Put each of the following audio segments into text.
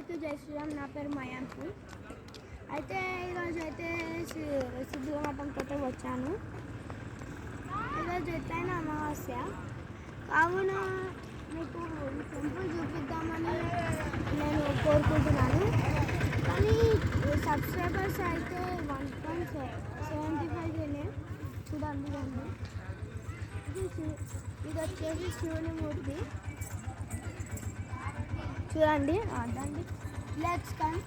అందరికీ జై శ్రీరామ్. నా పేరు మయాంకు. అయితే ఈరోజు అయితే సిద్ధుల మఠంతో వచ్చాను. ఈరోజు ఎట్లయినా అమావాస్య కావున మీకు టెంపుల్ చూపిద్దామని నేను కోరుకుంటున్నాను. కానీ సబ్స్క్రైబర్స్ అయితే 1.75 చూడండి. ఇది వచ్చేసి శివుని మూర్తి చూడండి. అదండి, లెట్స్ కమ్.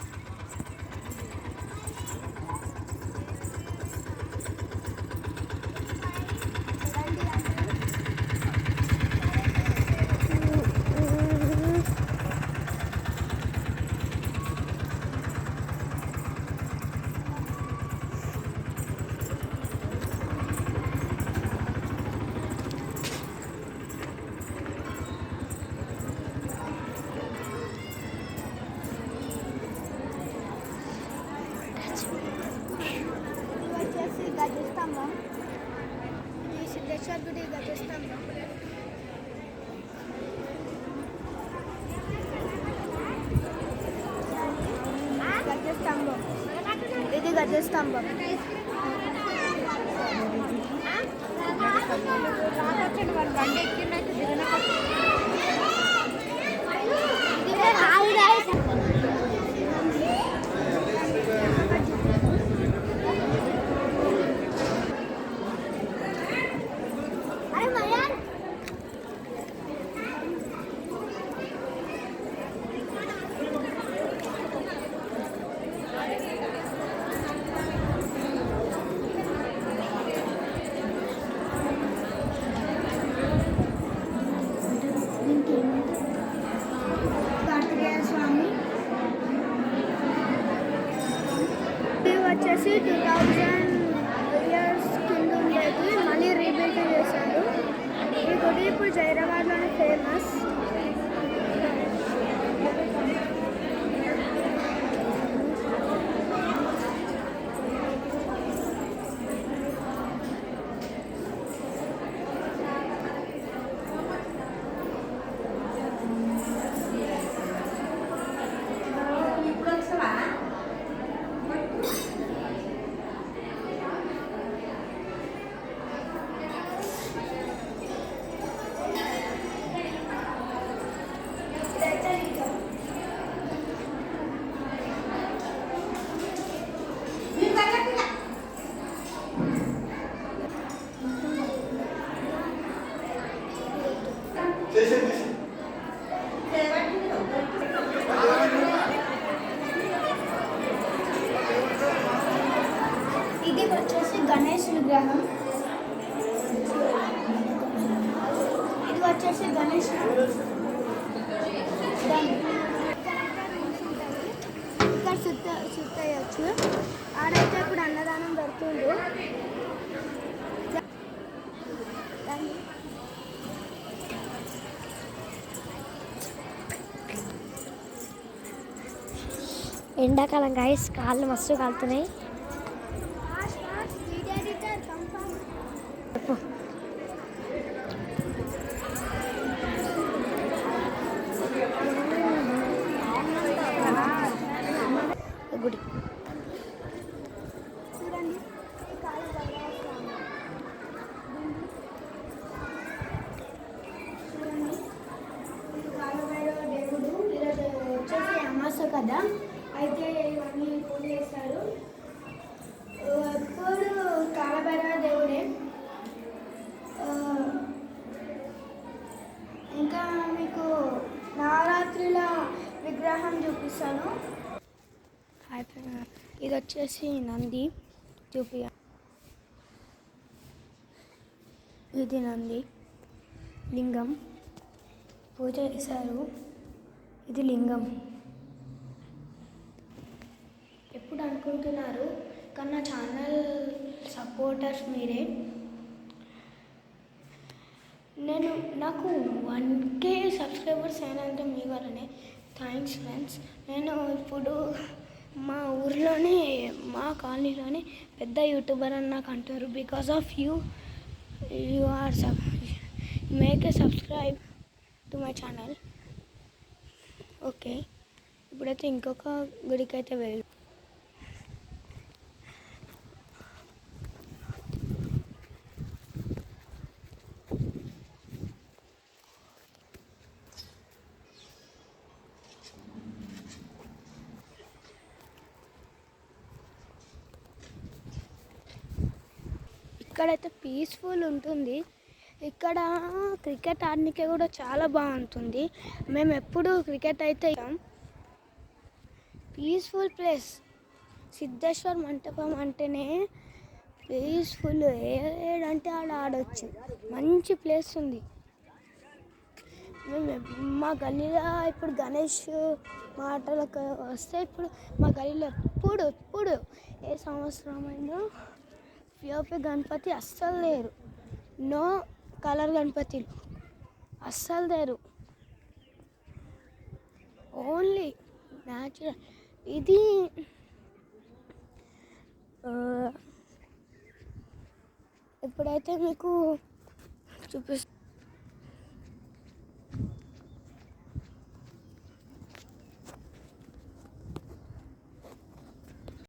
గజస్తంభం, ఇది సిద్ధేశ్వర గుడి గజస్తంభం. ఇది గజస్తంభం. వచ్చేసి 2000 years కింద ఉండేది, మళ్ళీ రీబిల్డ్ చేశారు. ఈ గుడి ఇప్పుడు హైదరాబాద్లోనే ఫేమస్. ఇది వచ్చేసి గణేష్ విగ్రహం. ఇది వచ్చేసి గణేష్ ఇక్కడ సుత్తయ్యచ్చు. ఆడైతే ఇప్పుడు అన్నదానం పెడుతుంది. ఎండాకాలం గాయస్, కాళ్ళు మస్తు కాలుతున్నాయి. గుడి చూడండి, కాలభైరవ దేవుడు. ఈరోజు వచ్చేసి అమావాస్య కదా, అయితే ఇవన్నీ పూజ చేస్తారు. ఎప్పుడు కాలభైరవ దేవుడే. ఇంకా మీకు నవరాత్రిల విగ్రహం చూపిస్తాను. ఇది వచ్చేసి నంది ఇది నంది లింగం పూజ చేశారు. ఇది లింగం. ఎప్పుడు అనుకుంటున్నారు కానీ నా ఛానల్ సపోర్టర్స్ మీరే. నాకు 1K సబ్స్క్రైబర్స్ అయినంత మీ వల్లనే. Thanks friends. నేను ఇప్పుడు మా ఊర్లోనే, మా కాలనీలోనే పెద్ద యూట్యూబర్ అని నాకు అంటారు. Because of you are make a subscribe to my channel. Okay. ఇప్పుడైతే ఇంకొక గుడికి అయితే వెళ్ళి ఇక్కడైతే పీస్ఫుల్ ఉంటుంది. ఇక్కడ క్రికెట్ ఆడడానికి కూడా చాలా బాగుంటుంది. మేము ఎప్పుడు క్రికెట్ అయితే పీస్ఫుల్ ప్లేస్. సిద్ధేశ్వర్ మంటపం అంటేనే పీస్ఫుల్. ఏడంటే ఆడ ఆడవచ్చు. మంచి ప్లేస్ ఉంది. మేము మా గల్లీలో ఇప్పుడు గణేష్ మాటలకు వస్తే ఇప్పుడు మా గల్లీలో ఎప్పుడు ఏ సంవత్సరమైనా పిఓపి గణపతి అస్సలు లేరు. నో కలర్ గణపతిలు అస్సలు లేరు. Only natural. ఇది ఇప్పుడైతే మీకు చూపిస్తాను.